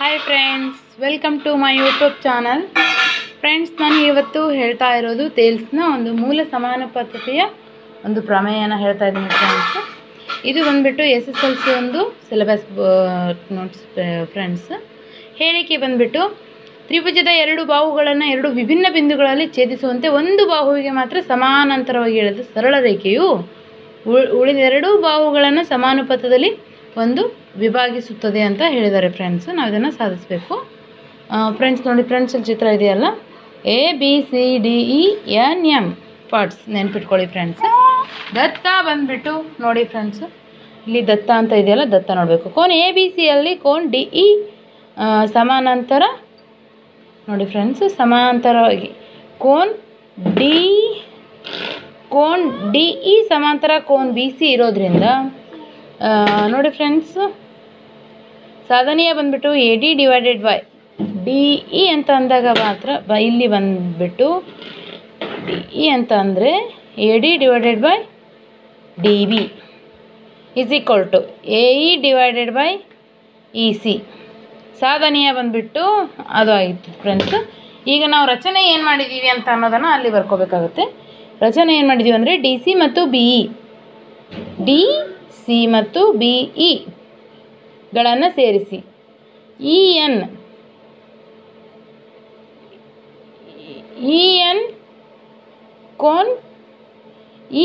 Hi friends, welcome to my YouTube channel. Friends, ನಾನು ಇವತ್ತು ಹೇಳ್ತಾ ಇರೋದು ತೇಲ್ಸ್ನ ಒಂದು ಮೂಲ ಸಮಾನುಪಾತತೆಯ ಒಂದು ಪ್ರಮೇಯನ ಹೇಳ್ತಾ ಇದ್ದೀನಿ ಫ್ರೆಂಡ್ಸ್. ಇದು ಬಂದುಬಿಟ್ಟು SSLC ಒಂದು ಸಿಲೆಬಸ್ ನೋಟ್ಸ್ ಫ್ರೆಂಡ್ಸ್. ಹೇಳಿಕೆ ಬಂದುಬಿಟ್ಟು ತ್ರಿಭುಜದ ಎರಡು ಬಾಹುಗಳನ್ನು ಎರಡು ವಿಭಿನ್ನ ಬಿಂದುಗಳಲ್ಲಿ ಛೇದಿಸುವಂತೆ ಒಂದು ಬಾಹುವಿಗೆ ಮಾತ್ರ ಸಮಾನಾಂತರವಾಗಿ ಎಳೆದ ಸರಳ ರೇಖೆಯು ಉಳಿದೆರಡು ಬಾಹುಗಳನ್ನು ಸಮಾನುಪಾತದಲ್ಲಿ ಒಂದು ವಿಭಾಗಿಸುತ್ತದೆ ಅಂತ ಹೇಳಿದ್ದಾರೆ ಫ್ರೆಂಡ್ಸ್. ನಾವು ಇದನ್ನು ಸಾಧಿಸಬೇಕು ಫ್ರೆಂಡ್ಸ್. ನೋಡಿ ಫ್ರೆಂಡ್ಸ್, ಇಲ್ಲಿ ಚಿತ್ರ ಇದೆಯಲ್ಲ, ABCDENM ಪಾರ್ಟ್ಸ್ ನೆನ್ಪಿಟ್ಕೊಳ್ಳಿ ಫ್ರೆಂಡ್ಸ್. ದತ್ತ ಬಂದುಬಿಟ್ಟು ನೋಡಿ ಫ್ರೆಂಡ್ಸ್, ಇಲ್ಲಿ ದತ್ತ ಅಂತ ಇದೆಯಲ್ಲ, ದತ್ತ ನೋಡಬೇಕು. ಕೋನ್ ABCಯಲ್ಲಿ ಕೋನ್ DE ಸಮಾನಾಂತರ ನೋಡಿ ಫ್ರೆಂಡ್ಸ್, ಸಮಾಂತರವಾಗಿ ಕೋನ್ DE ಸಮಾಂತರ ಕೋನ್ BC ಇರೋದ್ರಿಂದ ನೋಡಿ ಫ್ರೆಂಡ್ಸ್, ಸಾಧನೆಯ ಬಂದುಬಿಟ್ಟು AD ಡಿವೈಡೆಡ್ ಬೈ DE ಅಂತ ಅಂದಾಗ ಮಾತ್ರ ಇಲ್ಲಿ ಬಂದುಬಿಟ್ಟು DE ಅಂತ ಅಂದರೆ AD divided by DB is equal to AE divided by EC. ಸಾಧನೆಯ ಬಂದುಬಿಟ್ಟು ಅದು ಆಗಿತ್ತು ಫ್ರೆಂಡ್ಸ್. ಈಗ ನಾವು ರಚನೆ ಏನು ಮಾಡಿದ್ದೀವಿ ಅಂತ ಅನ್ನೋದನ್ನು ಅಲ್ಲಿ ಬರ್ಕೋಬೇಕಾಗುತ್ತೆ. ರಚನೆ ಏನು ಮಾಡಿದ್ದೀವಿ ಅಂದರೆ DC ಮತ್ತು BE, DC ಮತ್ತು BE ಗಳನ್ನು ಸೇರಿಸಿ EN ಕೋನ್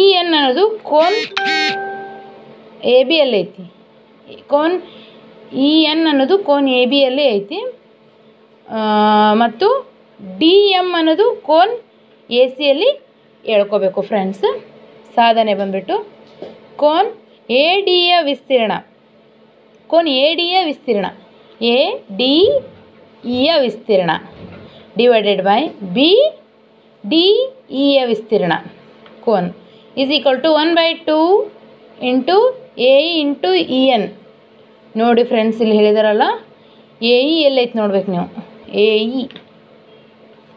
EN ಅನ್ನೋದು ಕೋನ್ ABಯಲ್ಲಿ ಐತಿ. ಕೋನ್ EN ಅನ್ನೋದು ಕೋನ್ ABಯಲ್ಲಿ ಐತಿ ಮತ್ತು DM ಅನ್ನೋದು ಕೋನ್ ACಯಲ್ಲಿ ಹೇಳ್ಕೋಬೇಕು ಫ್ರೆಂಡ್ಸ್. ಸಾಧನೆ ಬಂದುಬಿಟ್ಟು ಕೋನ್ ADಯ ವಿಸ್ತೀರ್ಣ, ಕೋನ್ ADಯ ವಿಸ್ತೀರ್ಣ, ADEಯ ವಿಸ್ತೀರ್ಣ ಡಿವೈಡೆಡ್ ಬೈ BDEಯ ವಿಸ್ತೀರ್ಣ ಕೋನ್ is equal to 1/2 into AE into EN. ನೋಡಿ ಫ್ರೆಂಡ್ಸ್, ಇಲ್ಲಿ ಹೇಳಿದಾರಲ್ಲ, AE ಎಲ್ಲೈತೆ ನೋಡ್ಬೇಕು ನೀವು, AE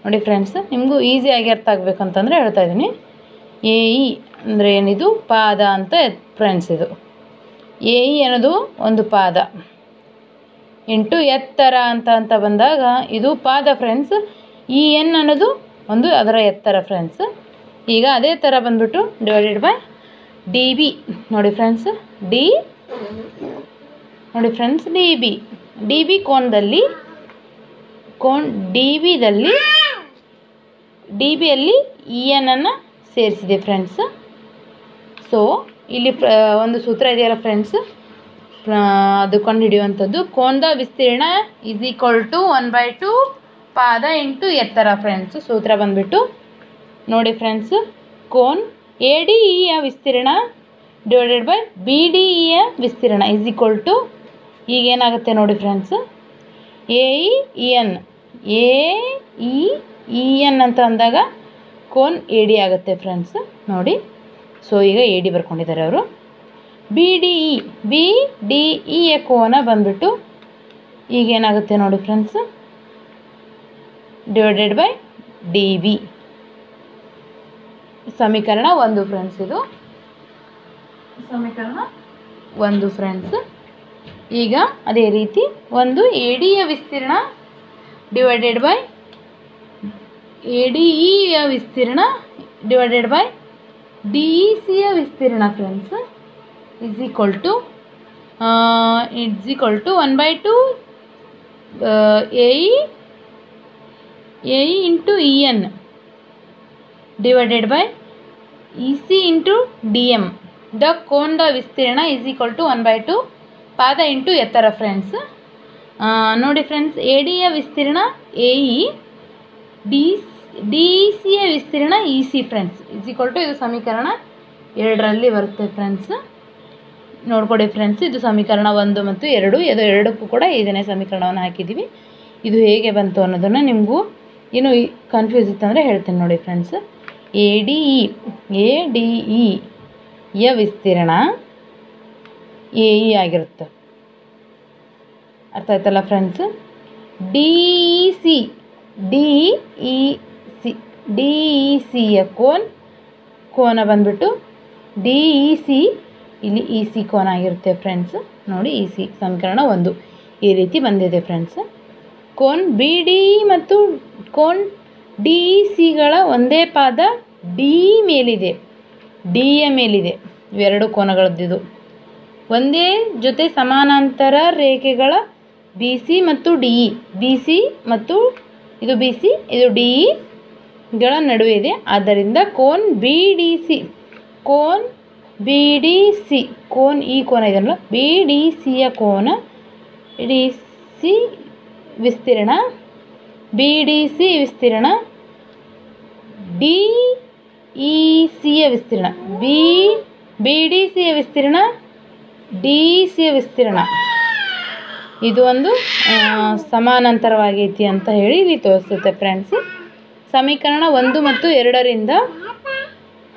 ನೋಡಿ ಫ್ರೆಂಡ್ಸ್. ನಿಮಗೂ ಈಸಿಯಾಗಿ ಅರ್ಥ ಆಗಬೇಕಂತಂದರೆ ಹೇಳ್ತಾ ಇದ್ದೀನಿ. AE ಅಂದರೆ ಏನಿದು ಪಾದ ಅಂತ ಫ್ರೆಂಡ್ಸ್. ಇದು AE ಅನ್ನೋದು ಒಂದು ಪಾದ ಇಂಟು ಎತ್ತರ ಅಂತ ಬಂದಾಗ ಇದು ಪಾದ ಫ್ರೆಂಡ್ಸ್. EN ಅನ್ನೋದು ಒಂದು ಅದರ ಎತ್ತರ ಫ್ರೆಂಡ್ಸ್. ಈಗ ಅದೇ ಥರ ಬಂದುಬಿಟ್ಟು ಡಿವೈಡೆಡ್ ಬೈ DB ನೋಡಿ ಫ್ರೆಂಡ್ಸ್, ನೋಡಿ ಫ್ರೆಂಡ್ಸ್, DB ಕೋನದಲ್ಲಿ ಕೋನ್ DBಯಲ್ಲಿ EN ಅನ್ನು ಸೇರಿಸಿದೆ ಫ್ರೆಂಡ್ಸ್. ಸೊ ಇಲ್ಲಿ ಒಂದು ಸೂತ್ರ ಇದೆಯಲ್ಲ ಫ್ರೆಂಡ್ಸ್, ಅದು ಕಂಡು ಹಿಡಿಯುವಂಥದ್ದು. ಕೋನದ ವಿಸ್ತೀರ್ಣ ಈಸ್ ಈಕ್ವಲ್ ಟು 1/2 ಪಾದ ಇಂಟು ಎತ್ತರ ಫ್ರೆಂಡ್ಸ್. ಸೂತ್ರ ಬಂದುಬಿಟ್ಟು ನೋಡಿ ಫ್ರೆಂಡ್ಸ್, ಕೋನ್ ADEಯ ವಿಸ್ತೀರ್ಣ ಡಿವೈಡೆಡ್ ಬೈ BDEಯ ವಿಸ್ತೀರ್ಣ ಈಸ್ ಈಕ್ವಲ್ ಟು ಈಗೇನಾಗುತ್ತೆ ನೋಡಿ ಫ್ರೆಂಡ್ಸ್, AEN ಅಂತ ಅಂದಾಗ ಕೋನ್ AD ಆಗುತ್ತೆ ಫ್ರೆಂಡ್ಸ್. ನೋಡಿ, ಸೊ ಈಗ AD ಬರ್ಕೊಂಡಿದ್ದಾರೆ ಅವರು. BDEಯ ಕೋನ ಬಂದುಬಿಟ್ಟು ಈಗೇನಾಗುತ್ತೆ ನೋಡಿ ಫ್ರೆಂಡ್ಸ್, ಡಿವೈಡೆಡ್ ಬೈ DB. ಸಮೀಕರಣ 1 ಫ್ರೆಂಡ್ಸ್. ಇದು ಸಮೀಕರಣ 1 ಫ್ರೆಂಡ್ಸ್. ಈಗ ಅದೇ ರೀತಿ ಒಂದು ADಯ ವಿಸ್ತೀರ್ಣ ಡಿವೈಡೆಡ್ ಬೈ ADEಯ ವಿಸ್ತೀರ್ಣ ಡಿವೈಡೆಡ್ ಬೈ DECಯ ವಿಸ್ತೀರ್ಣ friends is equal to 1/2 AE into EN divided by EC into DM. ದ ಕೋನದ ವಿಸ್ತೀರ್ಣ ಈಸ್ ಈಕ್ವಲ್ ಟು 1/2 ಪಾದ ಇಂಟು ಎತ್ತರ ಫ್ರೆಂಡ್ಸ್. ನೋಡಿ ಫ್ರೆಂಡ್ಸ್, ADಯ ವಿಸ್ತೀರ್ಣ AE, DECಯ ವಿಸ್ತೀರ್ಣ EC friends is equal to ಇದು ಸಮೀಕರಣ 2ರಲ್ಲಿ ಬರುತ್ತೆ ಫ್ರೆಂಡ್ಸ್. ನೋಡ್ಕೊಡಿ ಫ್ರೆಂಡ್ಸ್, ಇದು ಸಮೀಕರಣ 1 ಮತ್ತು 2, ಇದು ಎರಡಕ್ಕೂ ಕೂಡ ಇದನ್ನೇ ಸಮೀಕರಣವನ್ನು ಹಾಕಿದ್ದೀವಿ. ಇದು ಹೇಗೆ ಬಂತು ಅನ್ನೋದನ್ನು ನಿಮಗೂ ಏನು ಕನ್ಫ್ಯೂಸ್ ಇತ್ತಂದರೆ ಹೇಳ್ತೀನಿ ನೋಡಿ ಫ್ರೆಂಡ್ಸ್. ADEಯ ವಿಸ್ತೀರ್ಣ AE ಆಗಿರುತ್ತೆ, ಅರ್ಥ ಆಯ್ತಲ್ಲ ಫ್ರೆಂಡ್ಸ್. DECಯ ಕೋನ ಬಂದುಬಿಟ್ಟು DEC ಇಲ್ಲಿ EC ಕೋನ ಆಗಿರುತ್ತೆ ಫ್ರೆಂಡ್ಸ್. ನೋಡಿ, EC ಸಮೀಕರಣ 1. ಈ ರೀತಿ ಬಂದಿದೆ ಫ್ರೆಂಡ್ಸ್. ಕೋನ್ ಬಿ ಡಿ ಮತ್ತು ಕೋನ್ ಡಿ ಸಿಗಳ ಒಂದೇ ಪಾದ ಡಿ ಮೇಲಿದೆ, ಡಿಯ ಮೇಲಿದೆ. ಇವೆರಡು ಕೋನಗಳದ್ದಿದು. ಒಂದೇ ಜೊತೆ ಸಮಾನಾಂತರ ರೇಖೆಗಳ ಬಿ ಸಿ ಮತ್ತು ಡಿ ಇ, ಬಿ ಸಿ ಮತ್ತು ಇದು ಬಿ ಸಿ ಇದು ಡಿ ಇಗಳ ನಡುವೆ ಇದೆ. ಆದ್ದರಿಂದ cone B D C, cone B D C, cone ಈ ಕೋನ ಇದೆಯಲ್ಲ ಬಿ ಡಿ ಸಿಯ ಕೋನ ಡಿ ಸಿ ವಿಸ್ತೀರ್ಣ, ಬಿ ಡಿ ಸಿ ವಿಸ್ತೀರ್ಣ ಡಿ ಇ ಸಿಯ ವಿಸ್ತೀರ್ಣ, ಬಿ ಡಿ ಸಿಯ ವಿಸ್ತೀರ್ಣ ಡಿ ಸಿಯ ವಿಸ್ತೀರ್ಣ ಇದು ಒಂದು ಸಮಾನಾಂತರವಾಗೈತಿ ಅಂತ ಹೇಳಿ ಇಲ್ಲಿ ತೋರಿಸುತ್ತೆ ಫ್ರೆಂಡ್ಸ್. ಸಮೀಕರಣ 1 ಮತ್ತು 2ರಿಂದ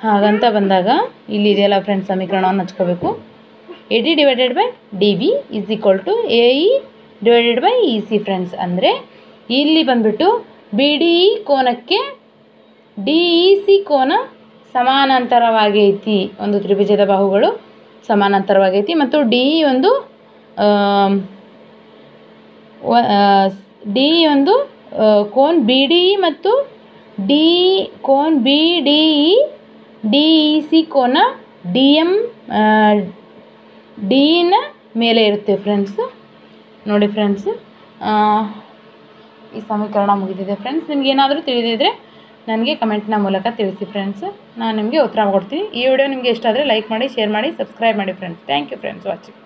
ಹಾಗಂತ ಬಂದಾಗ ಇಲ್ಲಿ ಇದೆಯಲ್ಲ ಫ್ರೆಂಡ್ಸ್, ಸಮೀಕರಣವನ್ನು ಹಚ್ಕೋಬೇಕು. A D divided by D B is equal to A E divided by E C friends. ಅಂದರೆ ಇಲ್ಲಿ ಬಂದುಬಿಟ್ಟು ಬಿ ಡಿ ಇ ಕೋನಕ್ಕೆ ಡಿ ಇ ಸಿ ಕೋನ ಸಮಾನಾಂತರವಾಗೈತಿ. ಒಂದು ತ್ರಿಭುಜದ ಬಾಹುಗಳು ಸಮಾನಾಂತರವಾಗೈತಿ ಮತ್ತು ಡಿ ಒಂದು ಕೋನ್ ಬಿ ಡಿ ಇ ಮತ್ತು ಕೋನ್ B D E D E C ಕೋನ ಡಿ ಎಮ್ ಡಿನ ಮೇಲೆ ಇರುತ್ತೆ ಫ್ರೆಂಡ್ಸ್. ನೋಡಿ ಫ್ರೆಂಡ್ಸ್, ಈ ಸಮೀಕರಣ ಮುಗಿದಿದೆ ಫ್ರೆಂಡ್ಸ್. ನಿಮ್ಗೆ ಏನಾದರೂ ತಿಳಿದಿದ್ರೆ ನನಗೆ ಕಮೆಂಟ್ನ ಮೂಲಕ ತಿಳಿಸಿ ಫ್ರೆಂಡ್ಸ್, ನಾನು ನಿಮಗೆ ಉತ್ತರ ಕೊಡ್ತೀನಿ. ಈ ವಿಡಿಯೋ ನಿಮಗೆ ಇಷ್ಟ ಆದರೆ ಲೈಕ್ ಮಾಡಿ, ಶೇರ್ ಮಾಡಿ, ಸಬ್ಸ್ಕ್ರೈಬ್ ಮಾಡಿ friends. Thank you friends watching.